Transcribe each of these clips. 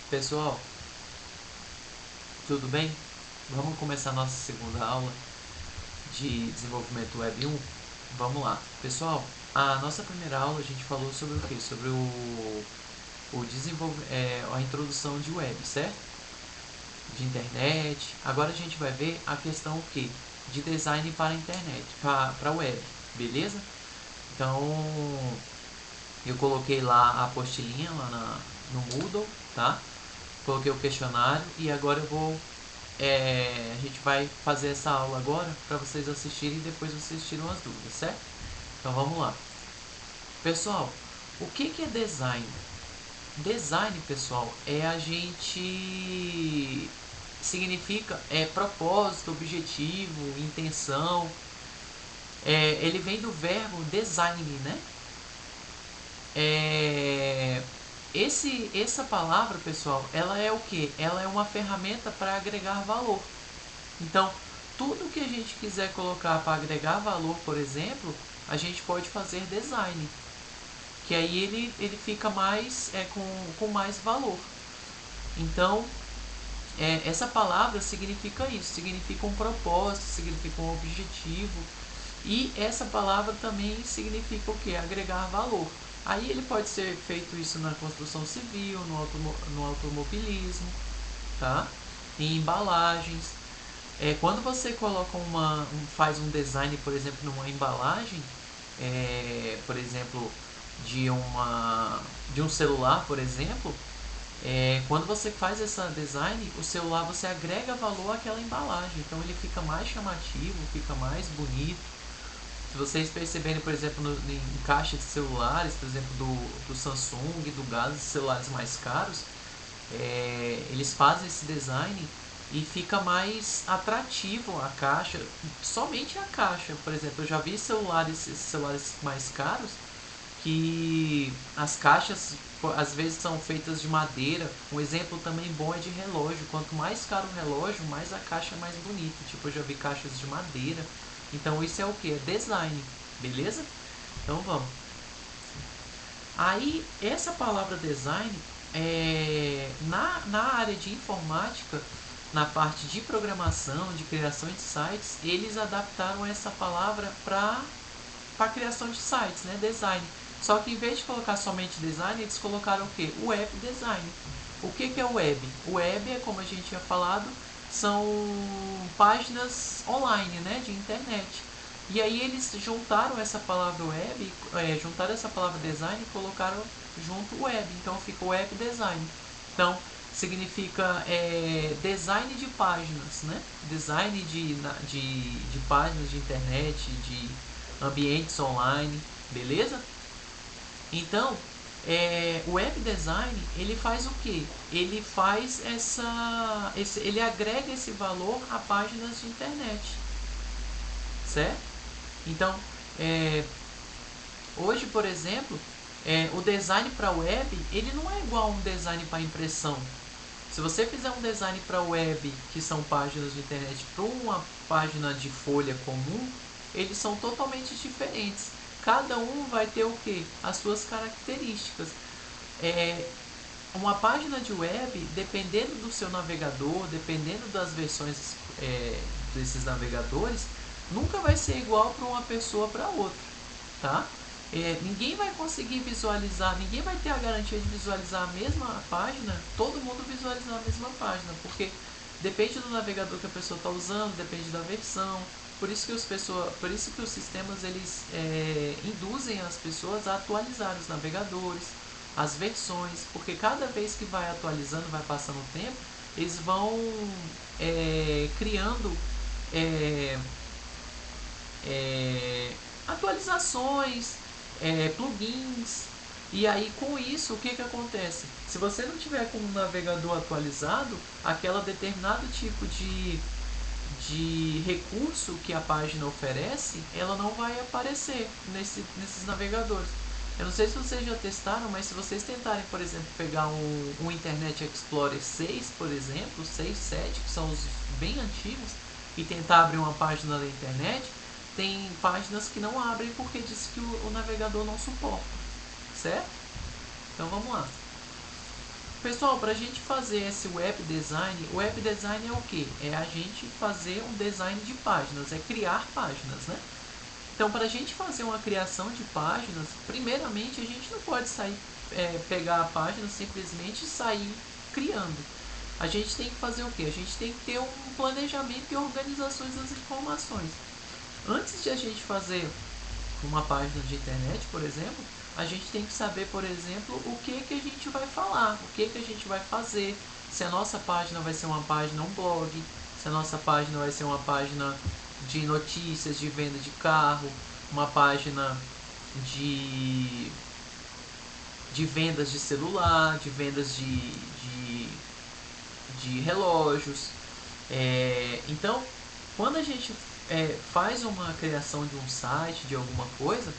Pessoal, tudo bem? Vamos começar nossa segunda aula de desenvolvimento web 1? Vamos lá. Pessoal, a nossa primeira aula a gente falou sobre o quê? Sobre a introdução de web, certo? De internet. Agora a gente vai ver a questão o quê? De design para a internet, para web, beleza? Então, eu coloquei lá a apostilinha no Moodle, tá? Coloquei o questionário e agora eu vou a gente vai fazer essa aula agora para vocês assistirem e depois vocês tiram as dúvidas, certo? Então vamos lá. Pessoal, o que é design? Design, pessoal, é a gente significa propósito, objetivo, intenção. Ele vem do verbo design, né? Essa palavra, pessoal, ela é o que? Ela é uma ferramenta para agregar valor. Então, tudo que a gente quiser colocar para agregar valor, por exemplo, a gente pode fazer design, que aí ele fica mais com mais valor. Então, essa palavra significa isso, significa um propósito, significa um objetivo, e essa palavra também significa o que? Agregar valor. Aí ele pode ser feito isso na construção civil, no automobilismo, tá? Em embalagens. Quando você coloca faz um design, por exemplo, numa embalagem, por exemplo, de um celular, por exemplo, quando você faz esse design, o celular você agrega valor àquela embalagem, então ele fica mais chamativo, fica mais bonito. Se vocês perceberem, por exemplo, em caixas de celulares, por exemplo, do Samsung, do Galaxy, celulares mais caros, eles fazem esse design e fica mais atrativo a caixa, somente a caixa. Por exemplo, eu já vi esses celulares mais caros que as caixas às vezes são feitas de madeira. Um exemplo também bom é de relógio. Quanto mais caro o relógio, mais a caixa é mais bonita. Tipo, eu já vi caixas de madeira. Então isso é o que? É design, beleza? Então vamos. Aí essa palavra design na área de informática, na parte de programação, de criação de sites, eles adaptaram essa palavra para a criação de sites, né? Design. Só que em vez de colocar somente design, eles colocaram o que? Web design. O que é o web? O web é, como a gente tinha falado, são páginas online, né? De internet. E aí eles juntaram essa palavra web, juntaram essa palavra design e colocaram junto web. Então ficou web design. Então significa design de páginas, né? Design de páginas de internet, de ambientes online, beleza? Então, o web design ele faz o que? Ele faz ele agrega esse valor a páginas de internet, certo? Então, hoje, por exemplo, o design para web ele não é igual a um design para impressão. Se você fizer um design para web, que são páginas de internet, para uma página de folha comum, eles são totalmente diferentes. Cada um vai ter o que? As suas características. Uma página de web, dependendo do seu navegador, dependendo das versões desses navegadores, nunca vai ser igual para uma pessoa para outra, tá? Ninguém vai conseguir visualizar, ninguém vai ter a garantia de visualizar a mesma página, todo mundo visualizar a mesma página, porque depende do navegador que a pessoa está usando, depende da versão. Por isso que os sistemas eles induzem as pessoas a atualizar os navegadores, as versões, porque cada vez que vai atualizando, vai passando o tempo, eles vão criando atualizações, plugins. E aí com isso o que acontece? Se você não tiver com um navegador atualizado, aquela determinado tipo de recurso que a página oferece, ela não vai aparecer nesses navegadores. Eu não sei se vocês já testaram, mas se vocês tentarem, por exemplo, pegar um Internet Explorer 6, por exemplo, 6, 7, que são os bem antigos, e tentar abrir uma página da internet, tem páginas que não abrem porque diz que o navegador não suporta, certo? Então vamos lá. pessoal, para a gente fazer esse web design, o web design é o que? É a gente fazer um design de páginas, é criar páginas, né? Então, para a gente fazer uma criação de páginas, primeiramente a gente não pode sair, pegar a página simplesmente e sair criando. A gente tem que fazer o que? A gente tem que ter um planejamento e organizações das informações. Antes de a gente fazer uma página de internet, por exemplo, a gente tem que saber, por exemplo, o que a gente vai falar, o que a gente vai fazer, se a nossa página vai ser uma página, um blog, se a nossa página vai ser uma página de notícias, de venda de carro, uma página de vendas de celular, de vendas de relógios. Então, quando a gente faz uma criação de um site, de alguma coisa,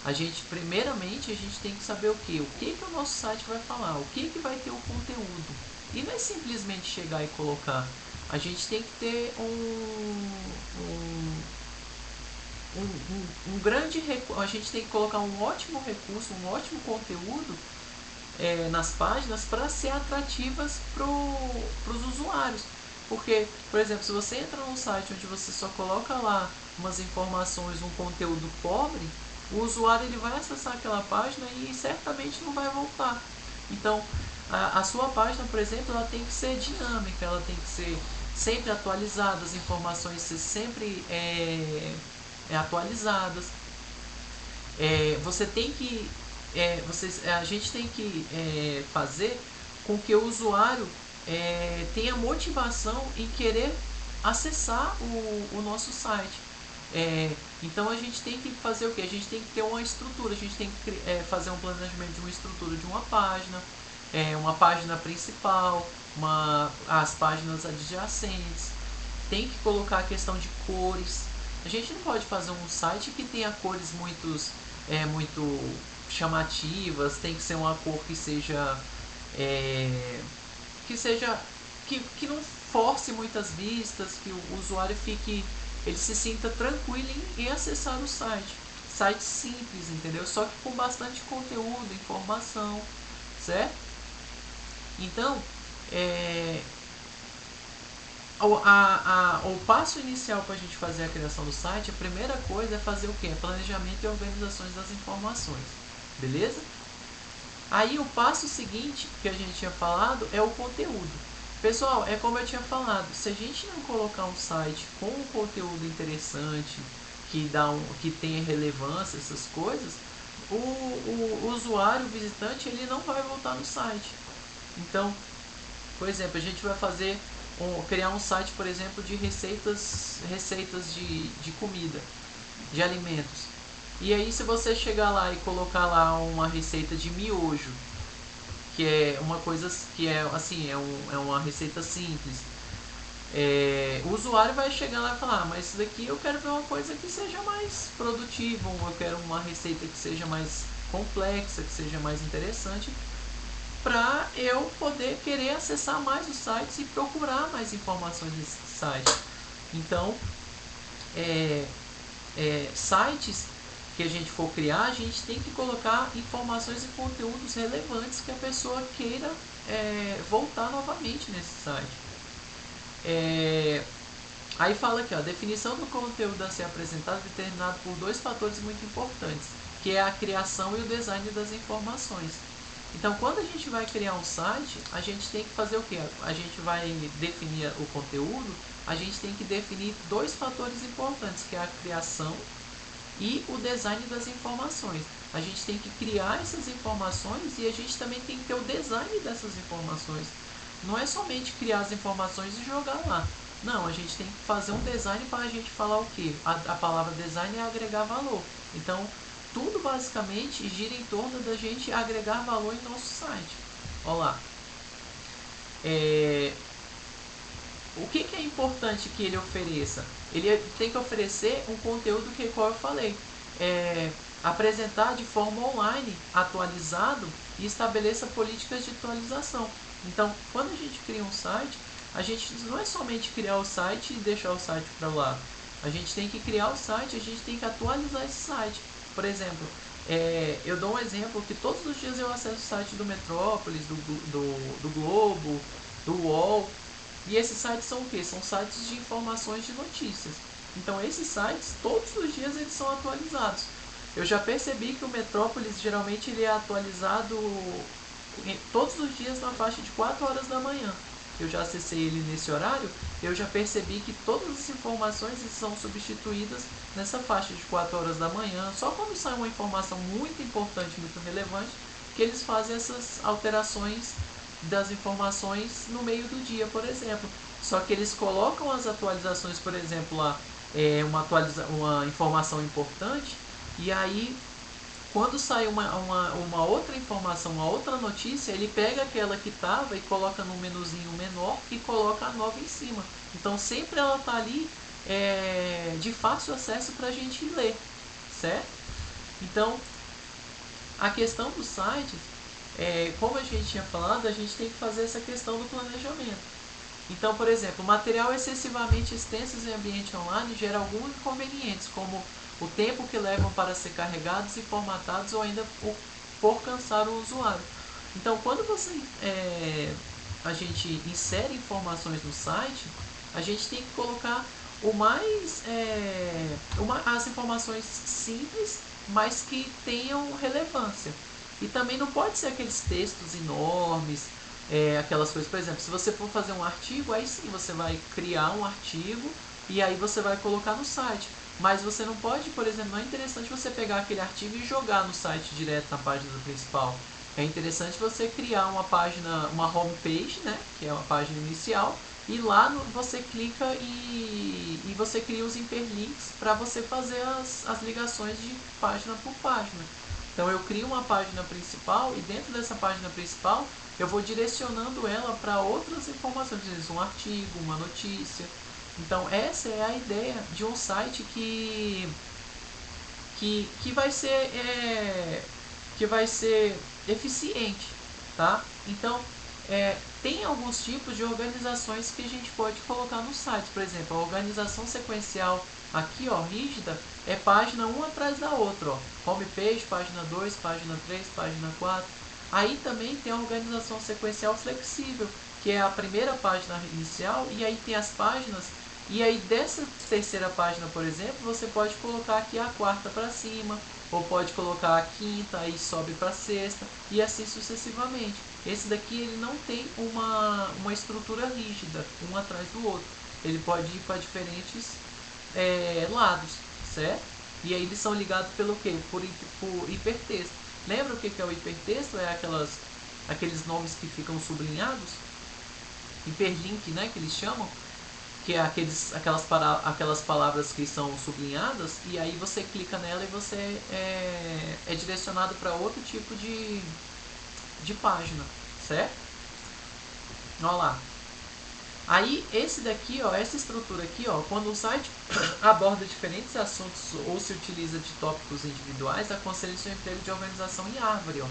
a gente, primeiramente, a gente tem que saber o que? O que o nosso site vai falar, o que vai ter o conteúdo. E não é simplesmente chegar e colocar. A gente tem que ter um grande recurso, a gente tem que colocar um ótimo recurso, um ótimo conteúdo nas páginas para ser atrativas para os usuários. Porque, por exemplo, se você entra num site onde você só coloca lá umas informações, um conteúdo pobre, o usuário ele vai acessar aquela página e certamente não vai voltar. Então, a sua página, por exemplo, ela tem que ser dinâmica, ela tem que ser sempre atualizada, as informações ser sempre atualizadas. Você tem que a gente tem que fazer com que o usuário tenha motivação em querer acessar o nosso site. Então a gente tem que fazer o que? A gente tem que ter uma estrutura, a gente tem que fazer um planejamento de uma estrutura de uma página principal, as páginas adjacentes. Tem que colocar a questão de cores. A gente não pode fazer um site que tenha cores muito chamativas, tem que ser uma cor que seja que não force muitas vistas, que o usuário ele se sinta tranquilo em acessar o site. Site simples, entendeu? Só que com bastante conteúdo, informação, certo? Então, o passo inicial para a gente fazer a criação do site, a primeira coisa é fazer o que? Planejamento e organizações das informações, beleza? Aí o passo seguinte que a gente tinha falado é o conteúdo. Pessoal, é como eu tinha falado, se a gente não colocar um site com um conteúdo interessante, que tenha relevância, essas coisas, o usuário, o visitante, ele não vai voltar no site. Então, por exemplo, a gente vai criar um site, por exemplo, de receitas de comida, de alimentos. E aí, se você chegar lá e colocar lá uma receita de miojo, que é uma coisa que é assim, é uma receita simples, o usuário vai chegar lá e falar, mas isso daqui eu quero ver uma coisa que seja mais produtiva, eu quero uma receita que seja mais complexa, que seja mais interessante, para eu poder querer acessar mais os sites e procurar mais informações desse site. Então, sites que a gente for criar, a gente tem que colocar informações e conteúdos relevantes que a pessoa queira voltar novamente nesse site. Aí fala aqui, ó, a definição do conteúdo a ser apresentado é determinado por dois fatores muito importantes, que é a criação e o design das informações. Então, quando a gente vai criar um site, a gente tem que fazer o quê? A gente vai definir o conteúdo, a gente tem que definir dois fatores importantes, que é a criação e o design das informações. A gente tem que criar essas informações e a gente também tem que ter o design dessas informações. Não é somente criar as informações e jogar lá. Não, a gente tem que fazer um design para a gente falar o quê? A palavra design é agregar valor. Então, tudo basicamente gira em torno da gente agregar valor em nosso site. Olha lá. O que é importante que ele ofereça? Ele tem que oferecer um conteúdo que, como eu falei, apresentar de forma online, atualizado, e estabeleça políticas de atualização. Então, quando a gente cria um site, a gente não é somente criar o site e deixar o site para lá. A gente tem que criar o site, a gente tem que atualizar esse site. Por exemplo, quando a gente cria um site, a gente não é somente criar o site e deixar o site para lá. A gente tem que criar o site, a gente tem que atualizar esse site. Por exemplo, quando a gente cria um site, a gente não é somente criar o site e deixar o site para lá. A gente tem que criar o site, a gente tem que atualizar esse site. eu dou um exemplo que todos os dias eu acesso o site do Metrópolis, do Globo, do UOL. E esses sites são o quê? São sites de informações de notícias. Então esses sites, todos os dias eles são atualizados. Eu já percebi que o Metrópolis geralmente ele é atualizado todos os dias na faixa de 4 horas da manhã. Eu já acessei ele nesse horário, eu já percebi que todas as informações são substituídas nessa faixa de 4 horas da manhã. Só quando sai uma informação muito importante, muito relevante, que eles fazem essas alterações das informações no meio do dia, por exemplo. Só que eles colocam as atualizações, por exemplo, lá, uma informação importante, e aí quando sai uma outra informação, uma outra notícia, ele pega aquela que estava e coloca no menuzinho menor e coloca a nova em cima. Então sempre ela está ali de fácil acesso para a gente ler, certo? Então a questão dos sites, como a gente tinha falado, a gente tem que fazer essa questão do planejamento. Então, por exemplo, material excessivamente extenso em ambiente online gera alguns inconvenientes, como o tempo que levam para ser carregados e formatados ou ainda por cansar o usuário. Então, quando a gente insere informações no site, a gente tem que colocar as informações simples, mas que tenham relevância. E também não pode ser aqueles textos enormes, aquelas coisas. Por exemplo, se você for fazer um artigo, aí sim você vai criar um artigo e aí você vai colocar no site. Mas você não pode, por exemplo, não é interessante você pegar aquele artigo e jogar no site direto na página principal. É interessante você criar uma página, uma homepage, né, que é uma página inicial, e lá você clica e você cria os hiperlinks para você fazer as ligações de página por página. Então eu crio uma página principal e dentro dessa página principal eu vou direcionando ela para outras informações, um artigo, uma notícia. Então essa é a ideia de um site que vai ser eficiente, tá? Então tem alguns tipos de organizações que a gente pode colocar no site. Por exemplo, a organização sequencial aqui, ó, rígida, é página uma atrás da outra, ó. Homepage, página 2, página 3, página 4. Aí também tem a organização sequencial flexível, que é a primeira página inicial, e aí tem as páginas, e aí dessa terceira página, por exemplo, você pode colocar aqui a quarta para cima, ou pode colocar a quinta, aí sobe para a sexta, e assim sucessivamente. Esse daqui ele não tem uma estrutura rígida, um atrás do outro. Ele pode ir para diferentes lados, certo? E aí eles são ligados pelo quê? Por hipertexto. Lembra o que é o hipertexto? É aqueles nomes que ficam sublinhados? Hiperlink, né, que eles chamam? Que é aquelas palavras que são sublinhadas, e aí você clica nela e você é direcionado para outro tipo de página, certo? Olha lá. Aí esse daqui, ó, essa estrutura aqui, ó, quando o site aborda diferentes assuntos ou se utiliza de tópicos individuais, aconselha-se o emprego de organização em árvore, ó.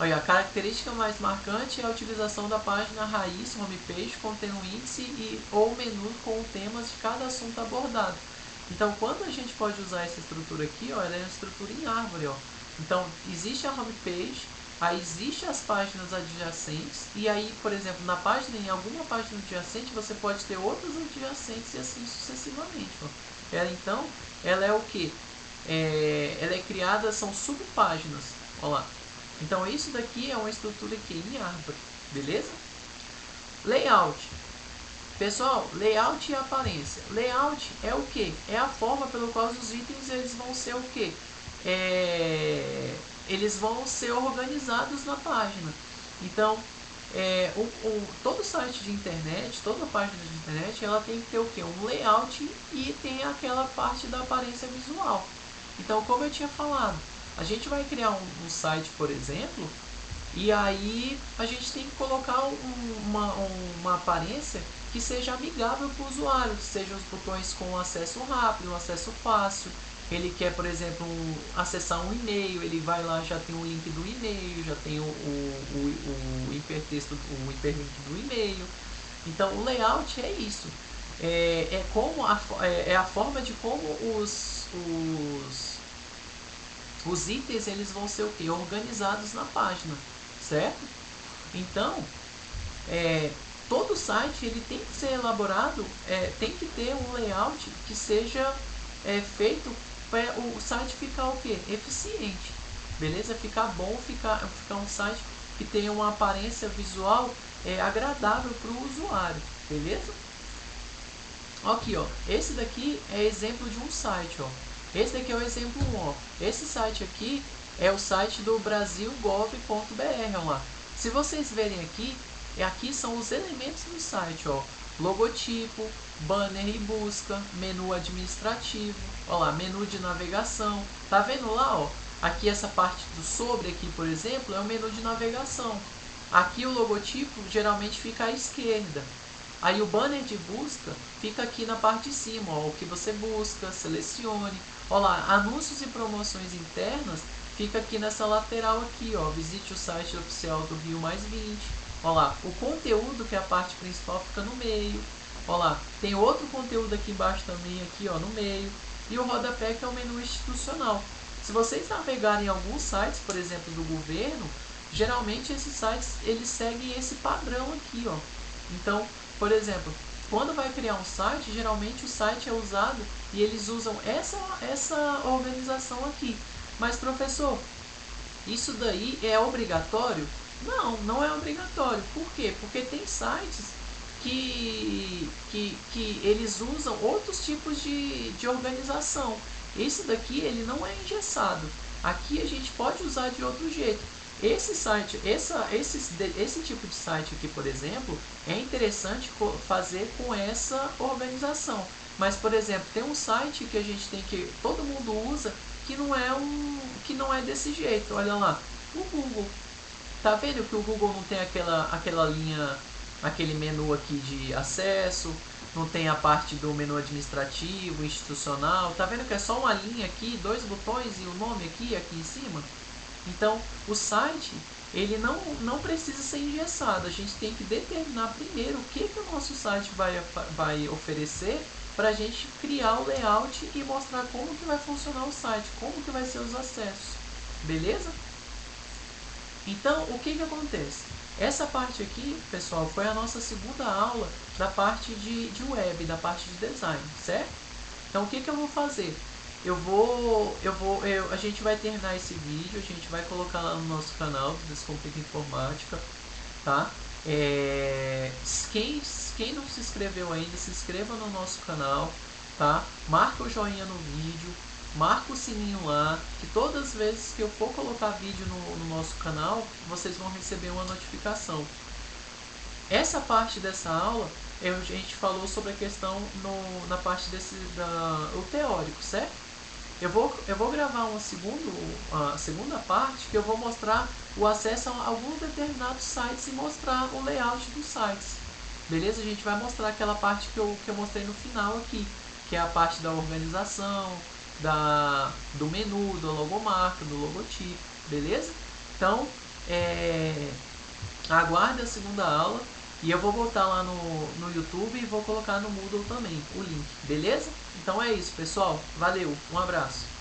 Olha, a característica mais marcante é a utilização da página raiz, homepage, contendo um índice ou menu com temas de cada assunto abordado. Então, quando a gente pode usar essa estrutura aqui, ó, ela é uma estrutura em árvore, ó. Então, existe a homepage, aí existem as páginas adjacentes, e aí, por exemplo, em alguma página adjacente, você pode ter outras adjacentes e assim sucessivamente, ó. Ela é o que? Ela é criada, são subpáginas, ó lá. Então isso daqui é uma estrutura aqui em árvore, beleza? Layout. Pessoal, layout e aparência. Layout é o que? É a forma pela qual os itens eles vão ser o que? Eles vão ser organizados na página. Então, todo site de internet, toda página de internet, ela tem que ter o que? Um layout e tem aquela parte da aparência visual. Então, como eu tinha falado, a gente vai criar um site, por exemplo, e aí a gente tem que colocar uma aparência que seja amigável para o usuário, que sejam os botões com acesso rápido, acesso fácil. Ele quer, por exemplo, acessar um e-mail, ele vai lá, já tem o link do e-mail, já tem o hipertexto, o hiperlink do e-mail. Então, o layout é isso. É a forma de como os itens eles vão ser o quê? Organizados na página, certo? Então, todo site ele tem que ser elaborado, tem que ter um layout que seja feito para o site ficar o quê? Eficiente, beleza? Ficar bom, ficar um site que tenha uma aparência visual agradável para o usuário, beleza? Aqui, ó, esse daqui é exemplo de um site, ó. Esse daqui é o exemplo 1, ó. Esse site aqui é o site do brasilgov.br, ó lá. Se vocês verem aqui, aqui são os elementos do site, ó. Logotipo, banner e busca, menu administrativo, ó lá, menu de navegação. Tá vendo lá, ó? Aqui essa parte do sobre aqui, por exemplo, é o menu de navegação. Aqui o logotipo geralmente fica à esquerda. Aí o banner de busca fica aqui na parte de cima, ó, o que você busca, selecione. Ó lá, anúncios e promoções internas fica aqui nessa lateral aqui, ó, visite o site oficial do Rio Mais 20. Ó lá, o conteúdo, que é a parte principal, fica no meio. Ó lá, tem outro conteúdo aqui embaixo também, aqui, ó, no meio. E o rodapé, que é o menu institucional. Se vocês navegarem em alguns sites, por exemplo, do governo, geralmente esses sites, eles seguem esse padrão aqui, ó. Então, por exemplo, quando vai criar um site, geralmente o site é usado e eles usam essa organização aqui. Mas, professor, isso daí é obrigatório? Não, não é obrigatório. Por quê? Porque tem sites que eles usam outros tipos de organização. Esse daqui ele não é engessado. Aqui a gente pode usar de outro jeito. Esse site, esse tipo de site aqui, por exemplo, é interessante fazer com essa organização. Mas, por exemplo, tem um site que a gente tem que todo mundo usa que não é desse jeito. Olha lá, o Google. Tá vendo que o Google não tem aquela linha, aquele menu aqui de acesso, não tem a parte do menu administrativo, institucional. Tá vendo que é só uma linha aqui, 2 botões e o nome aqui em cima? Então, o site, ele não precisa ser engessado. A gente tem que determinar primeiro o que o nosso site vai oferecer para a gente criar o layout e mostrar como que vai funcionar o site, como que vai ser os acessos. Beleza? Então, o que acontece? Essa parte aqui, pessoal, foi a nossa segunda aula da parte de web, da parte de design, certo? Então, o que eu vou fazer? A gente vai terminar esse vídeo, a gente vai colocar lá no nosso canal do Descomplica Informática, tá? Quem não se inscreveu ainda, se inscreva no nosso canal, tá? Marca o joinha no vídeo, marca o sininho lá, que todas as vezes que eu for colocar vídeo no nosso canal, vocês vão receber uma notificação. Essa parte dessa aula, a gente falou sobre a questão na parte o teórico, certo? Eu vou gravar uma segunda parte que eu vou mostrar o acesso a alguns determinados sites e mostrar o layout dos sites. Beleza? A gente vai mostrar aquela parte que eu mostrei no final aqui, que é a parte da organização, do menu, do logomarca, do logotipo. Beleza? Então, aguarde a segunda aula e eu vou botar lá no YouTube e vou colocar no Moodle também o link. Beleza? Então é isso, pessoal. Valeu, um abraço.